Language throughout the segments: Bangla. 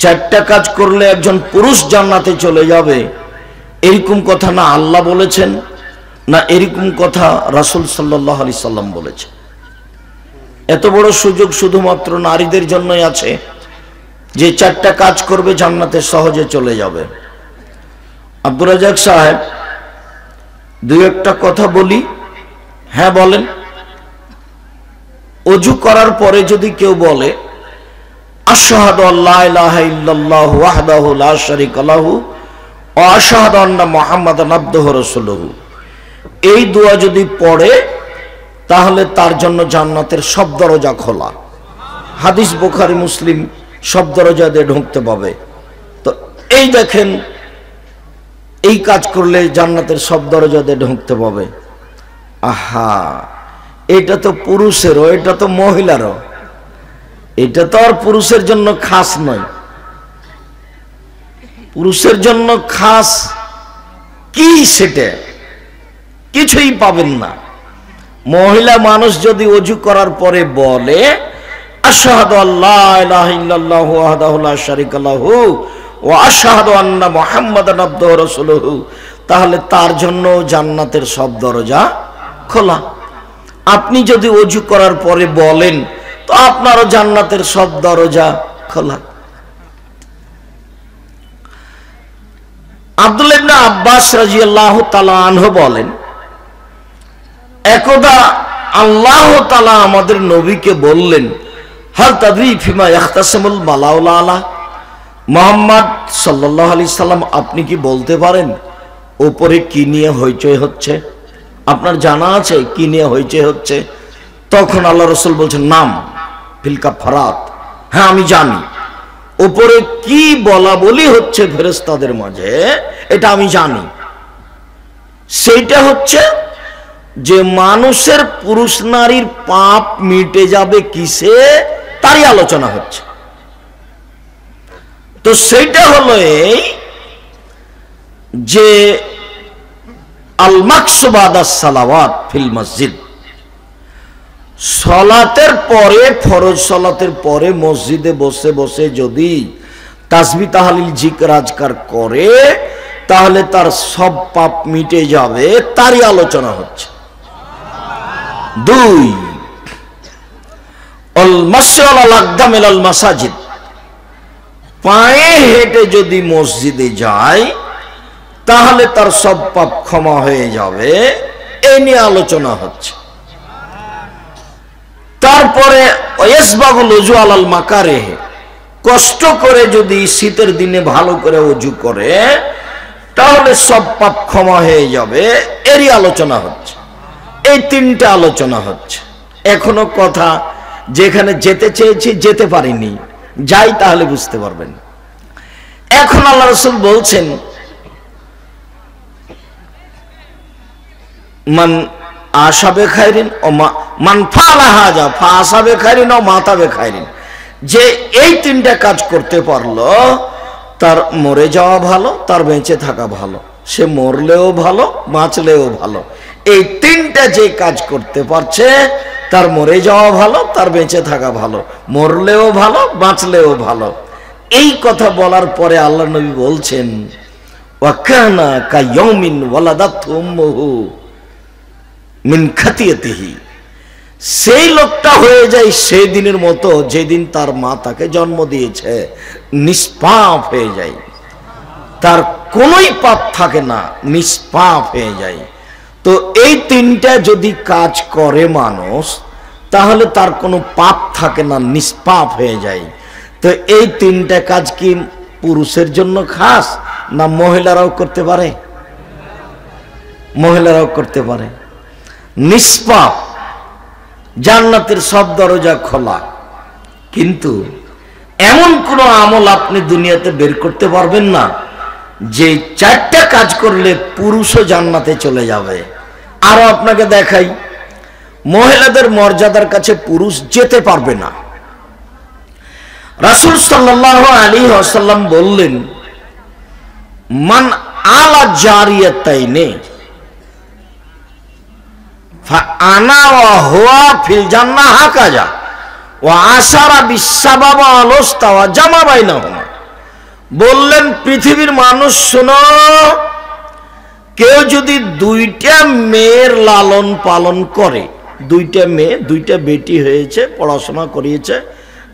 চারটা কাজ করলে একজন পুরুষ জান্নাতে চলে যাবে, এরকম কথা না আল্লাহ বলেছেন, না এরকম কথা রাসূল সাল্লাল্লাহু আলাইহি সাল্লাম বলেছেন। এত বড় সুযোগ শুধুমাত্র নারীদের জন্যই আছে যে চারটা কাজ করবে জান্নাতে সহজে চলে যাবে। আব্দুর রাজ্জাক সাহেব, দুই একটা কথা বলি। হ্যাঁ বলেন। ওযু করার পরে যদি কেউ বলে আশহাদু আল্লা ইলাহা ইল্লাল্লাহু ওয়াহদাহু লা শারীকা লাহু ওয়া আশহাদু আন্না মুহাম্মাদান আবদুহু ওয়া রাসূলুহু, এই দোয়া যদি পড়ে তাহলে তার জন্য জান্নাতের সব দরজা খোলা। হাদিস বুখারী মুসলিম, সব দরজা দিয়ে ঢুকতে পাবে। তো এই দেখেন, এই কাজ করলে জান্নাতের সব দরজা দিয়ে ঢুকতে পাবে। আহা, এটা তো পুরুষেরও, এটা তো মহিলারও, এটা তো আর পুরুষের জন্য খাস নয়। পুরুষের জন্য খাস কি সেটা কিছুই পাবেন না। মহিলা মানুষ যদি ওযু করার পরে বলে আশহাদু আল্লা ইলাহা ইল্লাল্লাহু ওয়াহদাহু লা শারীকা লাহু ওয়া আশহাদু আন্না মুহাম্মাদান আবদুহু ওয়া রাসূলুহু, তাহলে তার জন্য জান্নাতের সব দরজা খোলা। আপনি যদি ওযু করার পরে বলেন তো আপনারও জান্নাতের সব দরজা খোলা। আব্দুল্লাহ ইবনে আব্বাস রাদিয়াল্লাহু তাআলা আনহু বলেন, একদা আল্লাহ তাআলা আমাদের নবীকে বললেন, হাল তাদরি ফিমা ইয়াখতাসিমুল মালাউল আলা, মুহাম্মদ সাল্লাল্লাহু আলাইহি সাল্লাম আপনি কি বলতে পারেন উপরে কি নিয়ে হইচই হচ্ছে? আপনার জানা আছে কি নিয়ে হইচই হচ্ছে? তখন আল্লাহ রাসূল বলছেন, নাম ফিল কাফারাত, হ্যাঁ আমি জানি উপরে কি বলা বলি হচ্ছে ফেরেশতাদের মাঝে, এটা আমি জানি। সেইটা হচ্ছে যে মানুষের পুরুষ নারীর পাপ মিটে যাবে কিসে, তারই আলোচনা হচ্ছে। তো সেইটা হলো এই যে আল মাকসু বাদাস সালাওয়াত ফিল মসজিদ, সালাতের পরে, ফরজ সালাতের পরে মসজিদে বসে বসে যদি তাসবিহ তাহলিল জিকির আজকার করে তাহলে তার সব পাপ মিটে যাবে, তারই আলোচনা হচ্ছে। দুই, আল মাশী আলাল আকদাম ইলাল মাসাজিদ, পায়ে হেঁটে যদি মসজিদে যায় তাহলে তার সব পাপ ক্ষমা হয়ে যাবে, এই নিয়ে আলোচনা হচ্ছে। তারপরে ওয়াসবাগুল ওযু আলাল মাকারিহ, কষ্ট করে যদি শীতের দিনে ভালো করে ওযু করে তাহলে সব পাপ ক্ষমা হয়ে যাবে, এরই আলোচনা হচ্ছে। এই তিনটা আলোচনা হচ্ছে। এখনো কথা যেখানে যেতে চেয়েছি যেতে পারিনি, যাই তাহলে বুঝতে পারবেন। এখন আল্লাহ রাসূল বলছেন, মান আশাবে খায়রিন ও মান ফাআলা হাযা ফাআসাবে খায়রিন ও মাতাবে খায়রিন, যে এই তিনটা কাজ করতে পারলো তার মরে যাওয়া ভালো, তার বেঁচে থাকা ভালো। সে মরলেও ভালো, বাঁচলেও ভালো। এই তিনটা যে কাজ করতে পারছে তার মরে যাওয়া ভালো, তার বেঁচে থাকা ভালো, মরলেও ভালো, বাঁচলেও ভালো। এই কথা বলার পরে আল্লাহ নবী বলছেন, ওয়া কানা কায়াউমিন ওয়ালাদাতহু উম্মুহু মিন খাতিয়াতিহি, সেই লোকটা হয়ে যায় সেই দিনের মতো যেদিন তার মা তাকে জন্ম দিয়েছে, নিষ্পাপ হয়ে যায়, তার কোনোই পাপ থাকে না, নিষ্পাপ হয়ে যায়। তো এই তিনটা যদি কাজ করে মানুষ তাহলে তার কোনো পাপ থাকে না, নিষ্পাপ হয়ে যায়। তো এই তিনটা কাজ কি পুরুষের জন্য খাস না মহিলারাও করতে পারে? মহিলারাও করতে পারে। নিষ্পাপ, জান্নাতের সব দরজা খোলা। কিন্তু এমন কোন আমল আপনি দুনিয়াতে বের করতে পারবেন না যে চারটা কাজ করলে পুরুষও জান্নাতে চলে যাবে। আরো আপনাকে দেখাই, মহিলাদের মর্যাদার কাছে পুরুষ যেতে পারবে না। রাসূল সাল্লাল্লাহু আলাইহি ওয়াসাল্লাম বললেন, মান আলা জারিয়াতাইনে ফা আনা ওয়া হুয়া ফিল জান্নাহ হাকাজা ওয়া আশারা বিসসাবাব আলস্তা ওয়া জামা বাইনাহুমা বললেন, পৃথিবীর মানুষ শোনো, কেউ যদি দুইটা মেয়ের লালন পালন করে, দুইটা মেয়ে, দুইটা বেটি হয়েছে, পড়াশোনা করিয়েছে,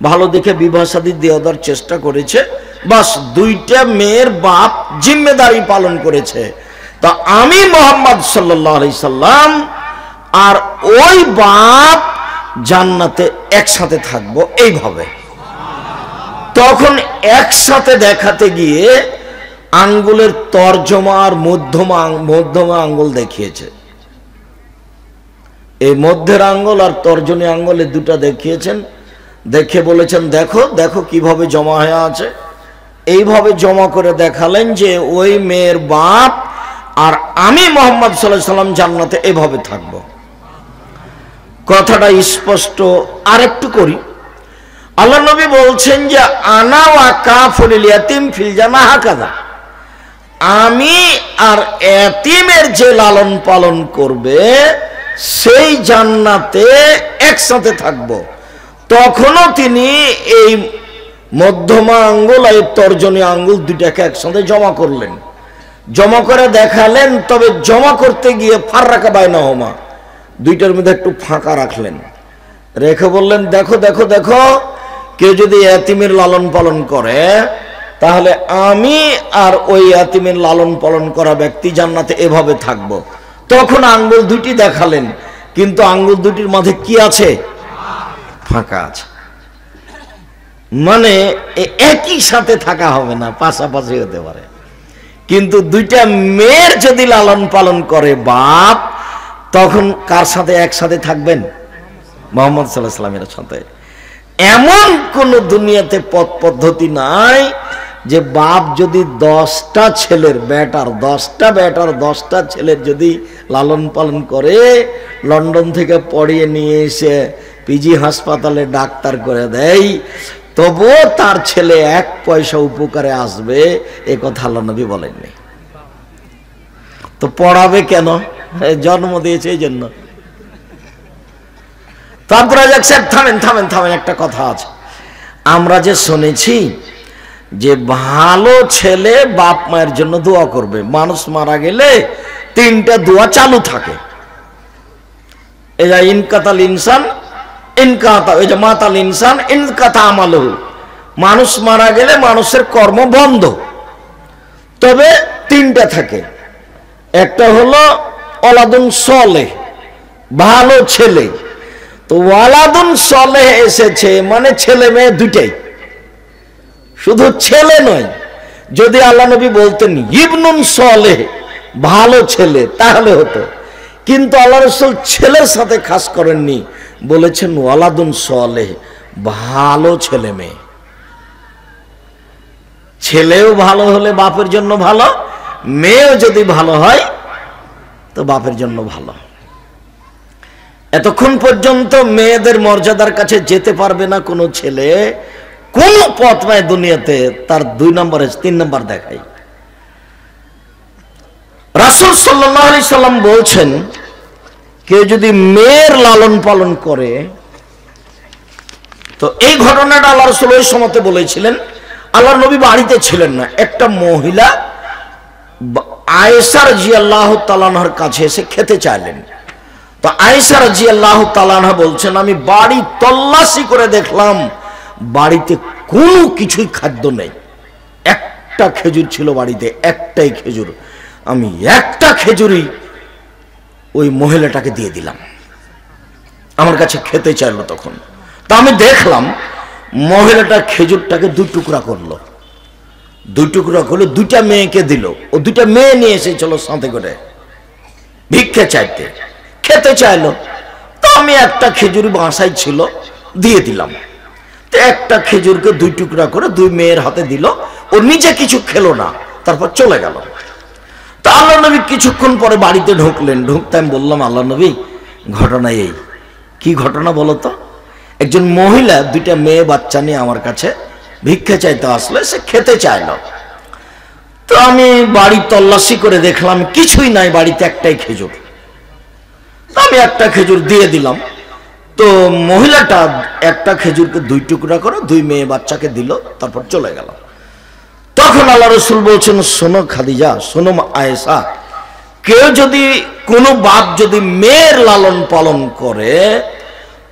ভালো দেখে বিবাহ শাদী দিয়ে দেওয়ার চেষ্টা করেছে, বাস দুইটা মেয়ের বাপ জিম্মেদারি পালন করেছে, তা আমি মুহাম্মদ সাল্লাল্লাহু আলাইহি সাল্লাম আর ওই বাপ জান্নাতে একসাথে থাকবো এইভাবে। তখন একসাথে দেখাতে গিয়ে আঙ্গুলের তর্জমা আর মধ্যমা আঙ্গুল দেখিয়েছে। এই মধ্যের আঙ্গুল আর তর্জনী আঙ্গুল এই দুটা দেখিয়েছেন, দেখে বলেছেন, দেখো দেখো কিভাবে জমা হয়ে আছে। এইভাবে জমা করে দেখালেন যে ওই মেয়ের বাপ আর আমি মুহাম্মদ সাল্লাল্লাহু আলাইহি সাল্লাম জান্নাতে এভাবে থাকব। কথাটা স্পষ্ট আর একটু করি। আল্লাহ নবী বলছেন যে আনা ওয়া কাফুল ইয়াতিম ফিল জান্নাহ হাকাযা, আমি আর এতিমের যে লালন পালন করবে সেই জান্নাতে একসাথে থাকব। তখনও তিনি এই মধ্যমা আঙ্গুল আর তর্জনী আঙ্গুল দুটাকে একসাথে জমা করলেন, জমা করে দেখালেন। তবে জমা করতে গিয়ে ফাররাকা বাইনাহুমা, দুইটার মধ্যে একটু ফাঁকা রাখলেন, রেখে বললেন, দেখো দেখো দেখো, কেউ যদি এতিমের লালন পালন করে তাহলে আমি আর ওই এতিমের লালন পালন করা ব্যক্তি জান্নাতে এভাবে থাকব। তখন আঙ্গুল দুটি দেখালেন, কিন্তু আঙ্গুল দুটির মাঝে কি আছে? ফাঁকা আছে। মানে একই সাথে থাকা হবে না, পাশাপাশি হতে পারে। কিন্তু দুইটা মেয়ের যদি লালন পালন করে বাপ, তখন কার সাথে একসাথে থাকবেন? মুহাম্মদ সাল্লাল্লাহু আলাইহি সাল্লামের সাথে। এমন কোন দুনিয়াতে পথ পদ্ধতি নাই যে বাপ যদি 10টা ছেলের বেটার 10টা ছেলের যদি লালন পালন করে, লন্ডন থেকে পড়িয়ে নিয়ে এসে পিজি হাসপাতালে ডাক্তার করে দেয়, তবুও তার ছেলে 1 পয়সা উপকারে আসবে, এ কথা আল্লাহ নবী বলেননি। তো পড়াবে কেন? জন্ম দিয়েছে এই জন্য। তারপরে থামেন, একটা কথা আছে। আমরা যে শুনেছি যে ভালো ছেলে বাপ মায়ের জন্য দোয়া করবে, মানুষ মারা গেলে 3টা দোয়া চালু থাকে। এই যে ইনকাতাল ইনসান ইনকাতা, এই যে মাতাল ইনসান ইনকাতা আমালহু, মানুষ মারা গেলে মানুষের কর্ম বন্ধ। তবে 3টা থাকে। একটা হলো ওয়ালাদুন সলেহ, ভালো ছেলে। তো ওয়ালাদুন সলেহ এসেছে মানে ছেলে মেয়ে দুইটাই, শুধু ছেলে নয়। যদি আল্লাহ নবী বলতেন ইবনুন সলেহ, ভালো ছেলে, তাহলে হতো। কিন্তু আল্লাহ রাসূল ছেলের সাথে খাস করেননি, বলেছেন ওয়ালাদুন সলেহ, ভালো ছেলে মেয়ে। ছেলেও ভালো হলে বাপের জন্য ভালো, মেয়েও যদি ভালো হয় তো বাপের জন্য ভালো। এতক্ষণ পর্যন্ত মেয়েদের মর্যাদার কাছে যেতে পারবে না কোনো ছেলে, কোন পথ নাই দুনিয়াতে, তার 2 নম্বরে 3 নম্বর দেখাই। রাসূল সাল্লাল্লাহু আলাইহি সাল্লাম বলছেন, কেউ যদি মেয়ের লালন পালন করে, তো এই ঘটনাটা আল্লাহ রাসূল ওই সময়তে বলেছিলেন। আল্লাহর নবী বাড়িতে ছিলেন না। একটা মহিলা আয়েশা রাদিয়াল্লাহু তাআলা আনহার কাছে এসে খেতে চাইলেন। তো আয়েশা রাদিয়াল্লাহু তাআলা আনহা বলছেন, আমি বাড়ি তল্লাশি করে দেখলাম বাড়িতে কোনো কিছুই খাদ্য নেই। একটা খেজুর ছিল বাড়িতে, একটাই খেজুর। আমি একটা খেজুরই ওই মহিলাটাকে দিয়ে দিলাম। আমার কাছে খেতে চাইলো তখন। তা আমি দেখলাম মহিলাটা খেজুরটাকে 2 টুকরা করলো। 2 টুকরা করলো, 2টা মেয়েকে দিল। ও 2টা মেয়ে নিয়ে এসেছিল সাথে করে ভিক্ষা চাইতে, খেতে চাইলো। তো আমি একটা খেজুর বাসায় ছিল দিয়ে দিলাম। তো একটা খেজুরকে 2 টুকরা করে 2 মেয়ের হাতে দিল। ও নিজে কিছু খেলো না, তারপর চলে গেল। তা আল্লাহ নবী কিছুক্ষণ পরে বাড়িতে ঢুকলেন। ঢুকতে আমি বললাম, আল্লাহ নবী, ঘটনা এই। কি ঘটনা বলো তো? একজন মহিলা 2টা মেয়ে বাচ্চা নিয়ে আমার কাছে ভিক্ষা চাইতে আসলে, সে খেতে চাইলো। তো আমি বাড়ি তল্লাশি করে দেখলাম কিছুই নাই, বাড়িতে একটাই খেজুর। তো আমি একটা খেজুর দিয়ে দিলাম। তো মহিলাটা একটা খেজুরকে 2 টুকরা করে 2 মেয়ে বাচ্চাকে দিল, তারপর চলে গেল। তখন তখন আল্লাহ রসুল বলছেন, শোনো খাদিজা, শোনো আয়েশা, কেউ যদি কোনো বাপ যদি মেয়ের লালন পালন করে,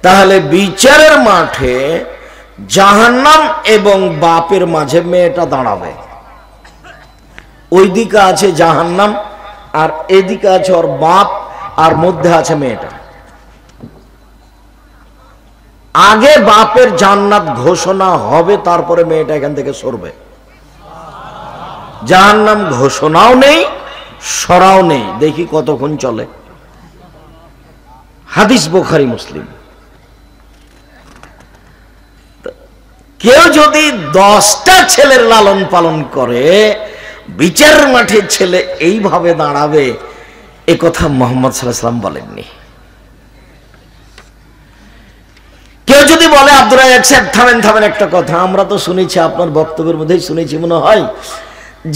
তাহলে বিচারের মাঠে জাহান্নাম এবং বাপের মাঝে মেয়েটা দাঁড়াবে। ওই দিকে আছে জাহান্নাম আর এদিকে আছে ওর বাপ, আর মধ্যে আছে মেয়েটা। আগে বাপের জান্নাত ঘোষণা হবে, তারপরে মেয়েটা এখান থেকে সরবে। জাহান্নাম ঘোষণাও নেই, সরাও নেই। দেখি কতক্ষণ চলে। হাদিস বুখারী মুসলিম। কেউ যদি 10টা ছেলের লালন পালন করে, বিচারের মাঠে ছেলে এইভাবে দাঁড়াবে, এ কথা মুহাম্মদ সাল্লাল্লাহু আলাইহি ওয়াসাল্লাম বলেননি। কেউ যদি বলে, আব্দুর রাজ্জাক সাহেব থামেন একটা কথা, আমরা তো শুনেছি, আপনার বক্তব্যের মধ্যেই শুনেছি মনে হয়,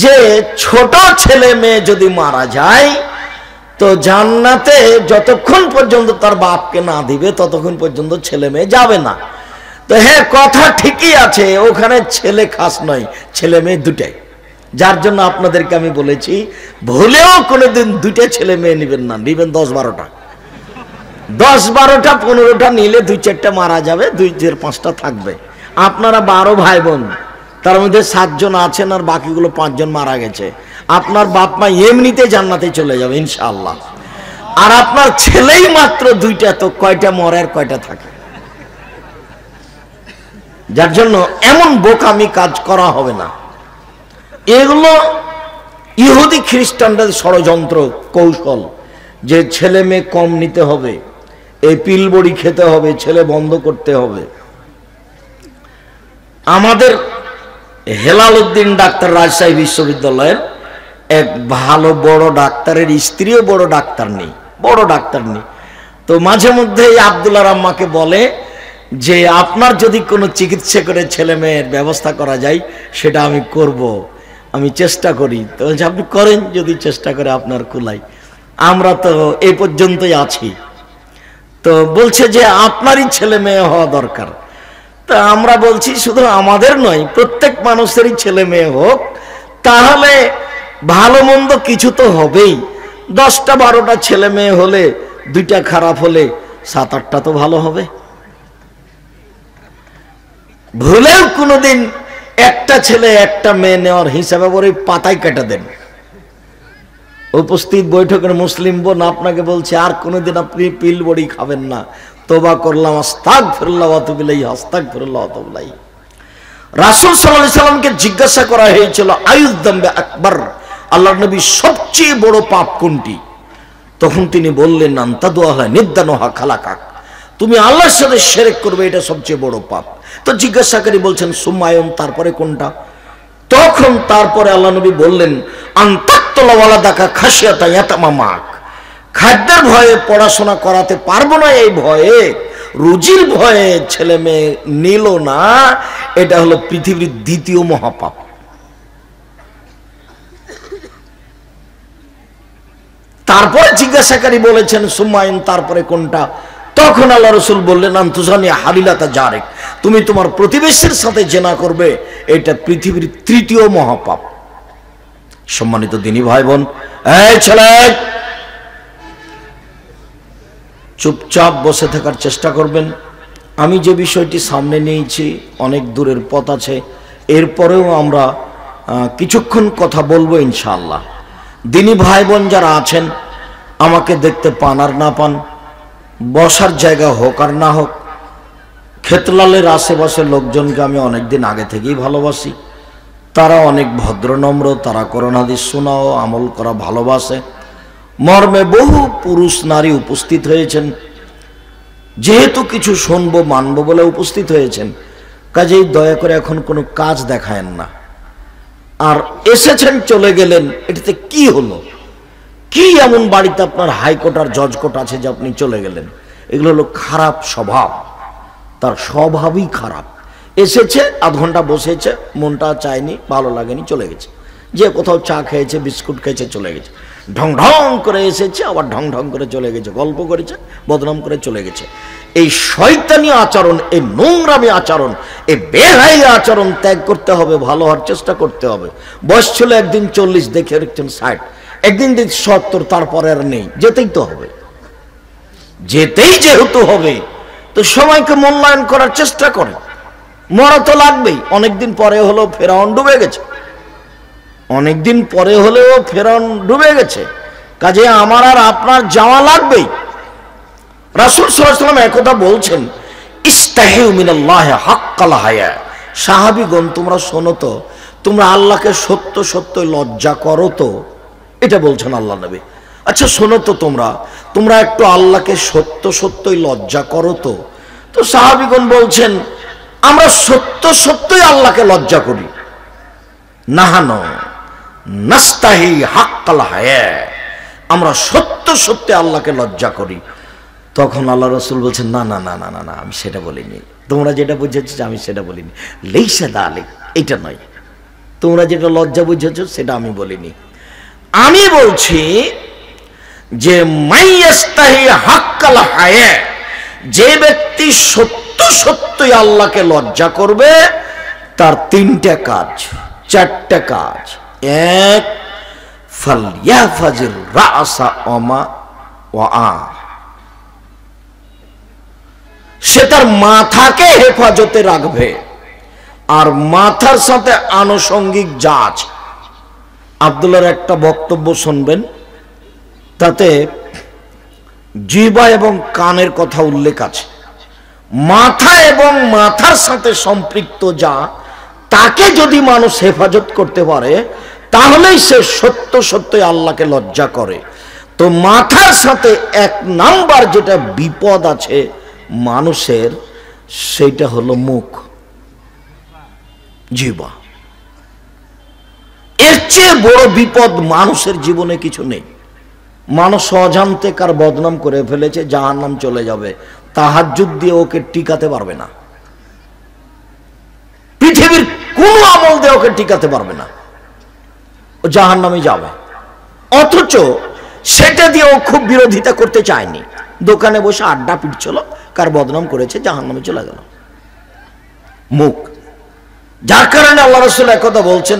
যে ছোট ছেলে মেয়ে যদি মারা যায় তো জান্নাতে যতক্ষণ পর্যন্ত তার বাপকে না দিবে ততক্ষণ পর্যন্ত ছেলে মেয়ে যাবে না। তো হ্যাঁ, কথা ঠিকই আছে, ওখানে ছেলে খাস নয়, ছেলে মেয়ে দুটাই। যার জন্য আপনাদেরকে আমি বলেছি, ভুলেও কোনোদিন 2টা ছেলে মেয়ে নেবেন না, নেবেন 10-12টা। 10-12টা 15টা নিলে 2-4টা মারা যাবে, 2-4-5টা থাকবে। আপনারা 12 ভাই বোন, তার মধ্যে 7 জন আছেন আর বাকিগুলো 5 জন মারা গেছে। আপনার বাপ মা এমনিতে জান্নাতে চলে যাবে ইনশাআল্লাহ। আর আপনার ছেলেই মাত্র 2টা, তো কয়টা মরে আর কয়টা থাকে? যার জন্য এমন বোকামি কাজ করা হবে না। এগুলো ইহুদি খ্রিস্টানদের ষড়যন্ত্র কৌশল, যে ছেলে মেয়ে কম নিতে হবে, এই পিল বড়ি খেতে হবে, ছেলে বন্ধ করতে হবে। আমাদের হেলাল উদ্দিন ডাক্তার রাজশাহী বিশ্ববিদ্যালয়ের এক ভালো বড় ডাক্তারের স্ত্রীও বড় ডাক্তার নেই। তো মাঝে মধ্যে আব্দুল্লাহর আম্মাকে বলে যে, আপনার যদি কোনো চিকিৎসা করে ছেলে মেয়ের ব্যবস্থা করা যায় সেটা আমি করব, আমি চেষ্টা করি। তো আপনি করেন, যদি চেষ্টা করে আপনার কুলাই, আমরা তো এই পর্যন্তই আছি। তো বলছে যে আপনারই ছেলে মেয়ে হওয়া দরকার। তা আমরা বলছি, শুধু আমাদের নয়, প্রত্যেক মানুষেরই ছেলে মেয়ে হোক, তাহলে ভালো মন্দ কিছু তো হবেই। 10টা-12টা ছেলে মেয়ে হলে, 2টা খারাপ হলে 7-8টা তো ভালো হবে। ভুলেও কোনোদিন একটা ছেলে একটা মেয়ে নেওয়ার হিসাবে ওই পাতায় কেটে দেন। উপস্থিত বৈঠকের মুসলিম বোন আপনাকে বলছে, আর কোনোদিন আপনি পিল বড়ি খাবেন না, তওবা করলাম, আস্তাগফিরুল্লাহ ওয়া আতুবু ইলাইহি, আস্তাগফিরুল্লাহ ওয়া আতুবু ইলাইহি। রাসূল সাল্লাল্লাহু আলাইহি সাল্লামকে জিজ্ঞাসা করা হয়েছিল, আইয়ুয যামবি আকবার, আল্লাহর নবী সবচেয়ে বড় পাপ কোনটি? তখন তিনি বললেন, আনতাদুআলা নিদ্দানুহা খালাকাক, তুমি আল্লাহর সাথে শিরক করবে, এটা সবচেয়ে বড় পাপ। তো জিজ্ঞাসাকারী বলছেন, সুম্মায়ুন, তারপরে কোনটা? তখন তারপরে আল্লাহ নবী বললেন, আনতাকতুলা ওয়ালাদাকা খাশিয়াতা ইয়াতামামাক, খাদ্যের ভয়ে পড়াশোনা করাতে পারবো না, এই ভয়ে, রুজির ভয়ে ছেলে মেয়ে নিল না, এটা হলো পৃথিবীর 2য় মহাপাপ। তারপরে জিজ্ঞাসাকারী বলেছেন, সুম্মায়ুন, তারপরে কোনটা? তখন আল্লাহ রাসূল বললেন, আনতুজানি হালিলাতা জারেক, তুমি তোমার প্রতিবেশীর সাথে জেনা করবে, এটা পৃথিবীর 3য় মহাপাপ। সম্মানিত দিনী ভাই বোন, এই ছেলে, চুপচাপ বসে থাকার চেষ্টা করবেন। আমি যে বিষয়টি সামনে নিয়েছি অনেক দূরের পথ আছে, এরপরেও আমরা কিছুক্ষণ কথা বলবো ইনশাআল্লাহ। দিনী ভাই বোন যারা আছেন, আমাকে দেখতে পান আর না পান, বসার জায়গা হোক আর না হোক, ক্ষেতলালের আশেপাশের লোকজনকে আমি অনেকদিন আগে থেকেই ভালোবাসি। তারা অনেক ভদ্র নম্র, তারা কোরআন হাদিস শোনাও আমল করা ভালোবাসে। মর্মে বহু পুরুষ নারী উপস্থিত হয়েছেন, যেহেতু কিছু শুনবো মানবো বলে উপস্থিত হয়েছেন, কাজেই দয়া করে এখন কোনো কাজ দেখায়েন না। আর এসেছেন চলে গেলেন, এটাতে কি হলো? কি এমন বাড়িতে আপনার হাইকোর্ট আর জজ কোর্ট আছে যে আপনি চলে গেলেন? এগুলো হলো খারাপ স্বভাব, তার স্বভাবই খারাপ। এসেছে, আধ ঘন্টা বসেছে, মনটা চায়নি, ভালো লাগেনি, চলে গেছে। যে কোথাও চা খেয়েছে, বিস্কুট খেয়েছে, চলে গেছে। ঢং ঢং করে এসেছে, আবার ঢং ঢং করে চলে গেছে, গল্প করেছে, বদনাম করে চলে গেছে। এই শয়তানি আচরণ, এই নোংরামি আচরণ, এই বেহাই আচরণ ত্যাগ করতে হবে, ভালো হওয়ার চেষ্টা করতে হবে। বয়স ছিল একদিন 40, দেখে রেখেছেন 60, একদিন 70, তারপরে আর নেই, যেতেই তো হবে, যেতেই যেহেতু হবে তো সময়কে মূল্যায়ন করার চেষ্টা করে। মরা তো লাগবেই, অনেকদিন পরে হলেও ফেরাউন ডুবে গেছে, অনেকদিন পরে হলেও ফেরাউন ডুবে গেছে, কাজে আমার আর আপনার যাওয়া লাগবেই। রাসূল সাল্লাল্লাহু আলাইহি ওয়াসাল্লাম একথা বলছেন, ইস্তাহিউ মিনাল্লাহি হাক্কাল হায়া। সাহাবীগণ তোমরা শোনো তো, তোমরা আল্লাহকে সত্য সত্যই লজ্জা করো তো, এটা বলছেন আল্লাহ নবী। আচ্ছা শোনো তো, তোমরা একটু আল্লাহকে সত্য সত্যই লজ্জা করো তো। তো সাহাবীগণ বলছেন, আমরা সত্য সত্যই আল্লাহকে লজ্জা করি। নাহানো নাস্তাহি হাক্কাল হায়া, আমরা সত্য সত্যি আল্লাহকে লজ্জা করি। তখন আল্লাহ রাসূল বলছেন, না না না না না না, আমি সেটা বলিনি, তোমরা যেটা বুঝেছ আমি সেটা বলিনি। লাইসা যালিক, এটা নয়, তোমরা যেটা লজ্জা বুঝেছ সেটা আমি বলিনি। আমি বলছি যে মাইয়াস্তাহি হাক্কাল হায়া, যে ব্যক্তি সত্য সত্যই আল্লাহকে লজ্জা করবে তার 3টা কাজ, 4টা কাজ। এক, ফালইয়াহফাজির রাসা ওমা ওয়া, সে তার মাথাকে হেফাজতে রাখবে, আর মাথার সাথে আনুষঙ্গিক যা আছে। আব্দুল্লাহর একটা বক্তব্য শুনবেন, তাতে জিহ্বা এবং কানের কথা উল্লেখ আছে। মাথা এবং মাথার সাথে সম্পৃক্ত যা, তাকে যদি মানুষ হেফাজত করতে পারে তাহলেই সে সত্য সত্যই আল্লাহকে লজ্জা করে। তো মাথার সাথে 1 নাম্বার যেটা বিপদ আছে মানুষের, সেটা হলো মুখ, জিহ্বা। এর চেয়ে বড় বিপদ মানুষের জীবনে কিছু নেই। মানুষ অজান্তে কার বদনাম করে ফেলেছে, জাহান্নাম চলে যাবে, তাহাজ্জুদ দিয়ে ওকে টিকাতে পারবে না, পৃথিবীর কোন আমল দিয়ে ওকে টিকাতে পারবে না, ও জাহান্নামে যাবে। অথচ সেটা দিয়ে ও খুব বিরোধিতা করতে চায়নি, দোকানে বসে আড্ডা পিটছিল, কার বদনাম করেছে, জাহান্নামে চলে গেল। মুখ, যার কারণে আল্লাহ রাসূল একথা বলছেন,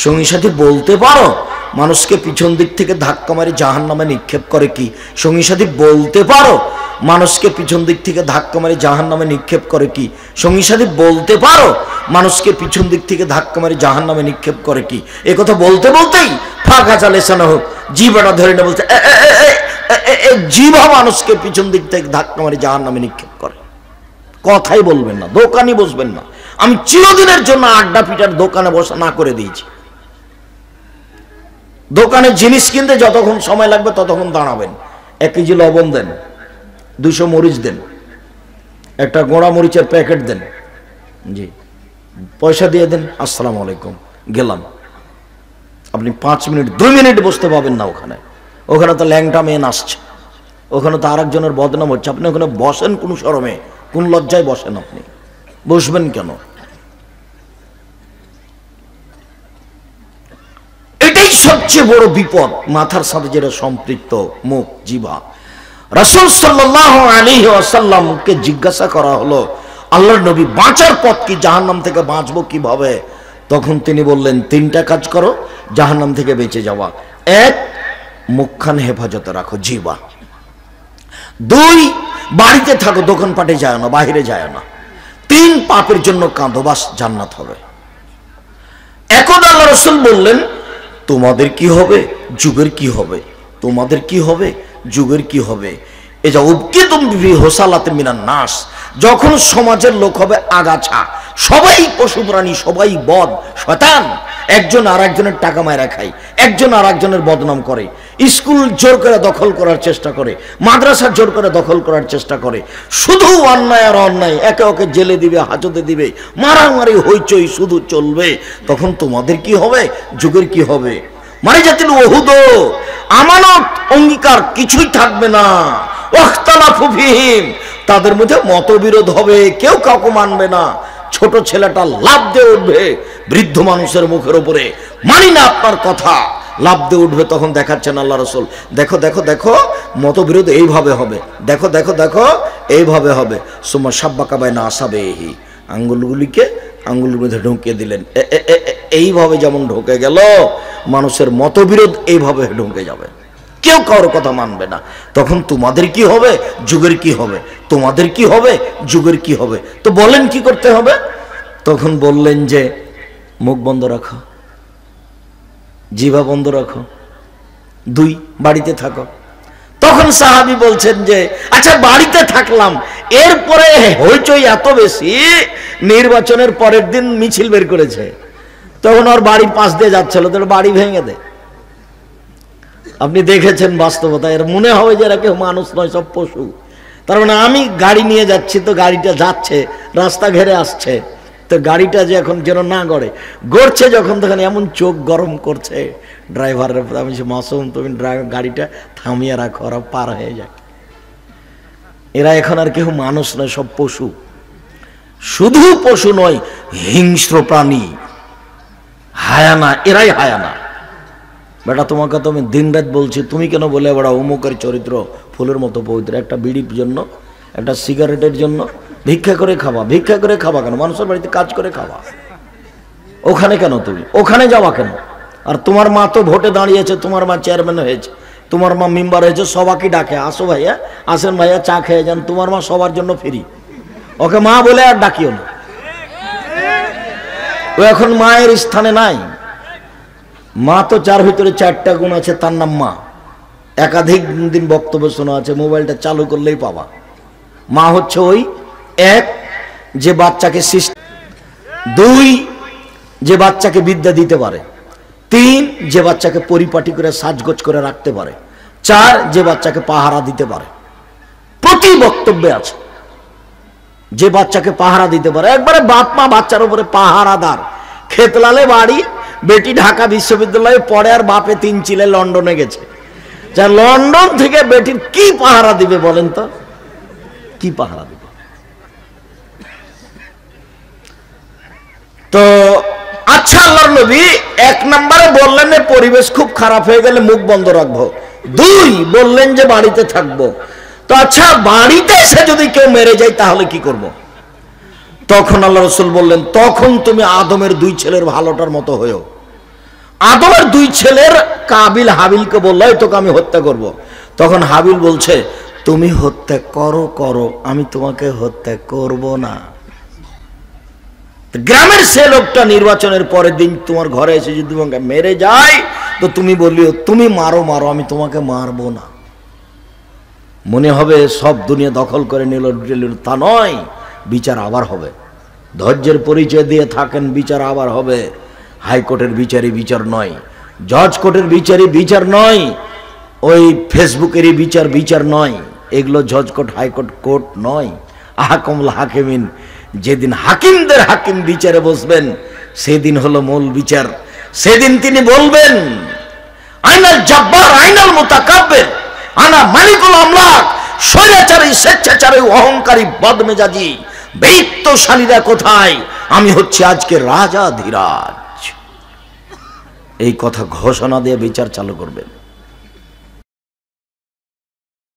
সঙ্গী সাথী বলতে পারো মানুষকে পিছন দিক থেকে ধাক্কা মারি জাহান্নামে নিক্ষেপ করে কি? সঙ্গী সাথী বলতে পারো মানুষকে পিছন দিক থেকে ধাক্কা মারি জাহান্নামে নিক্ষেপ করে কি? সঙ্গী সাথী বলতে পারো মানুষকে পিছন দিক থেকে ধাক্কা মারি জাহান্নামে নিক্ষেপ করে কি? এ কথা বলতে বলতেই ফাঁকা চালেসানো হোক, জিভাটা ধরে না বলতে, জিভা মানুষকে পিছন দিক থেকে ধাক্কা মারি জাহান্নামে নিক্ষেপ করে। কথাই বলবেন না, দোকানই বসবেন না। আমি চিরদিনের জন্য আড্ডা পিটার দোকানে বসা না করে দিয়েছি। দোকানে জিনিস কিনতে যতক্ষণ সময় লাগবে ততক্ষণ দাঁড়াবেন। 1 কেজি লবণ দেন, 200 মরিচ দেন, একটা গোড়া মরিচের প্যাকেট দেন, জি পয়সা দিয়ে দেন, আসসালামু আলাইকুম, গেলাম। আপনি 5 মিনিট 2 মিনিট বসতে পাবেন না ওখানে। ওখানে তো ল্যাংটা মেয়ে আসছে, ওখানে তো আরেকজনের বদনাম হচ্ছে। আপনি ওখানে বসেন কোন শরমে, কোন লজ্জায় বসেন? আপনি বসবেন কেন? এটাই সবচেয়ে বড় বিপদ, মাথার সাথে যেটা সম্পৃক্ত মুখ, জিহ্বা। রাসূল সাল্লাল্লাহু আলাইহি ওয়াসাল্লামকে জিজ্ঞাসা করা হলো, আল্লাহর নবী বাঁচার পথ কি, জাহান্নাম থেকে বাঁচবো কিভাবে? তখন তিনি বললেন 3টা কাজ করো জাহান্নাম থেকে বেঁচে যাওয়া। 1, মুখখান হেফাজতে রাখো, জিহ্বা। 2, বাড়িতে থাকো, দোকানপাটে যায় না, বাইরে যায় না। 3, পাপের জন্য কাঁদো, বাস জান্নাত হবে। এখন আল্লাহ রাসূল বললেন, তোমাদের কি হবে, যুগের কি হবে? তোমাদের কি হবে, যুগের কি হবে? এ যা উবকিতুম বিহি হোসালাতে মিনান নাস, যখন সমাজের লোক হবে আগাছা, সবাই পশু প্রাণী, সবাই বদ শয়তান, একজন আর একজনের টাকা মায়েরা খায়, একজন আর একজনের বদনাম করে, স্কুল জোর করে দখল করার চেষ্টা করে, মাদ্রাসা জোর করে দখল করার চেষ্টা করে, শুধু অন্যায় আর অন্যায়, একে ওকে জেলে দিবে, হাজতে দিবে, মারামারি হইচই শুধু চলবে। তখন তোমাদের কি হবে, যুগের কি হবে? মানে জাতিল ওহুদ, আমানত অঙ্গীকার কিছুই থাকবে না। ওয়াখতালাফু ফীহিম, তাদের মধ্যে মতবিরোধ হবে, কেউ কাউকে মানবে না। ছোট ছেলেটা লাফ দিয়ে উঠবে বৃদ্ধ মানুষের মুখের উপরে, মানি না আপনার কথা, লাফ দিয়ে উঠবে, তখন দেখাচ্ছেন আল্লাহ রসুল, দেখো দেখো দেখো মতবিরোধ এইভাবে হবে, দেখো দেখো দেখো এইভাবে হবে। সুম্মা সাব্বাকা বাইনা আসাবিহি, আঙ্গুলগুলিকে আঙ্গুলের মধ্যে ঢুকিয়ে দিলেন, এইভাবে যেমন ঢুকে গেল মানুষের মতবিরোধ এইভাবে ঢুকে যাবে, কেউ কারোর কথা মানবে না। তখন তোমাদের কি হবে, যুগের কি হবে, তোমাদের কি হবে, যুগের কি হবে। তো বলেন কি করতে হবে? তখন বললেন যে মুখ বন্ধ রাখো, জিহ্বা বন্ধ রাখো, 2 বাড়িতে থাকো। তখন সাহাবী বলছেন যে আচ্ছা বাড়িতে থাকলাম, এরপরে হইচই এত বেশি, নির্বাচনের পরের দিন মিছিল বের করেছে, তখন ওর বাড়ির পাশ দিয়ে যাচ্ছিল, তোর বাড়ি ভেঙে দে। আপনি দেখেছেন বাস্তবতা, এর মনে হবে যে এরা কেউ মানুষ নয়, সব পশু। তার মানে আমি গাড়ি নিয়ে যাচ্ছি, তো গাড়িটা যাচ্ছে, রাস্তা ঘেরে আসছে, তো গাড়িটা যে এখন যেন না গড়ছে যখন, তখন এমন চোখ গরম করছে ড্রাইভারের। আমি মাসুম, তুমি গাড়িটা থামিয়ে রাখো, ওরা পার হয়ে যায়। এরা এখন আর কেউ মানুষ নয়, সব পশু। শুধু পশু নয়, হিংস্র প্রাণী, হায়ানা, এরাই হায়ানা। বেটা তোমাকে তো আমি দিন রাত বলছি, তুমি কেন বলে বেড়া অমুকের চরিত্র ফুলের মতো পবিত্র, একটা বিড়ির জন্য, একটা সিগারেটের জন্য ভিক্ষা করে খাবা। ভিক্ষা করে খাবা কেন? মানুষের বাড়িতে কাজ করে খাবা। ওখানে কেন তুমি ওখানে যাওয়া কেন? আর তোমার মা তো ভোটে দাঁড়িয়েছে, তোমার মা চেয়ারম্যান হয়েছে, তোমার মা মেম্বার হয়েছে, সবাইকে ডাকে, আসো ভাইয়া, আসেন ভাইয়া, চা খেয়ে যান। তোমার মা সবার জন্য ফ্রি, ওকে মা বলে আর ডাকিও না। ও এখন মায়ের স্থানে নাই। মা তো 4 ভিতরে 4টা গুণ আছে, তার নাম মা। একাধিক দিন বক্তব্য শোনা আছে, মোবাইলটা চালু করলেই পাবা। মা হচ্ছে ওই 1 যে বাচ্চাকে 2 যে বাচ্চাকে বিদ্যা দিতে পারে, 3 যে বাচ্চাকে পরিপাটি করে সাজগোজ করে রাখতে পারে, 4 যে বাচ্চাকে পাহারা দিতে পারে। প্রতি বক্তব্যে আছে যে বাচ্চাকে পাহারা দিতে পারে। একবারে বাপ মা বাচ্চার উপরে পাহারাদার। খেতলালে বাড়ি, বেটি ঢাকা বিশ্ববিদ্যালয়ে পড়ে, আর বাপে 3 চিলে লন্ডনে গেছে। যা লন্ডন থেকে বেটির কি পাহারা দিবে বলেন তো? কি পাহারা দিবে? তো আচ্ছা, আল্লাহর নবী 1 নম্বরে বললেন পরিবেশ খুব খারাপ হয়ে গেলে মুখ বন্ধ রাখবো, 2 বললেন যে বাড়িতে থাকবো। তো আচ্ছা, বাড়িতে এসে যদি কেউ মেরে যায় তাহলে কি করব? তখন আল্লাহ রাসূল বললেন, তখন তুমি আদমের 2 ছেলের ভালোটার মতো হয়েও। আদমের 2 ছেলের কাবিল হাবিলকে বলল, তোকে আমি হত্যা করব। তখন হাবিল বলছে, তুমি হত্যা করো করো, আমি তোমাকে হত্যা করব না। গ্রামের সে লোকটা নির্বাচনের পরের দিন তোমার ঘরে এসে যদি তোমাকে মেরে যায়, তো তুমি বলিও তুমি মারো মারো, আমি তোমাকে মারবো না। মনে হবে সব দুনিয়া দখল করে নিল, তা নয়, বিচার আবার হবে। ধৈর্যের পরিচয় দিয়ে থাকেন, বিচার আবার হবে। হাইকোর্টের বিচারই বিচার নয়, জজ কোর্টের বিচারই বিচার নয়, ওই ফেসবুকেরই বিচার বিচার নয়। এগুলো জজ কোর্ট হাইকোর্ট কোর্ট নয়। আহকামুল হাকিমিন, যেদিন হাকিমদের হাকিম বিচারে বসবেন সেদিন হলো মূল বিচার। সেদিন তিনি বলবেন, আইনাল জাব্বার আইনাল মুতাকাব্বির, আনা মালিকুল আমলাক। স্বৈরাচারী, স্বেচ্ছাচারী, অহংকারী, বদমেজাজি, বৈত্তশালীরা কোথায়? আমি হচ্ছে আজকে রাজা ধীরাজ। এই কথা ঘোষণা দিয়ে বিচার চালু করবেন।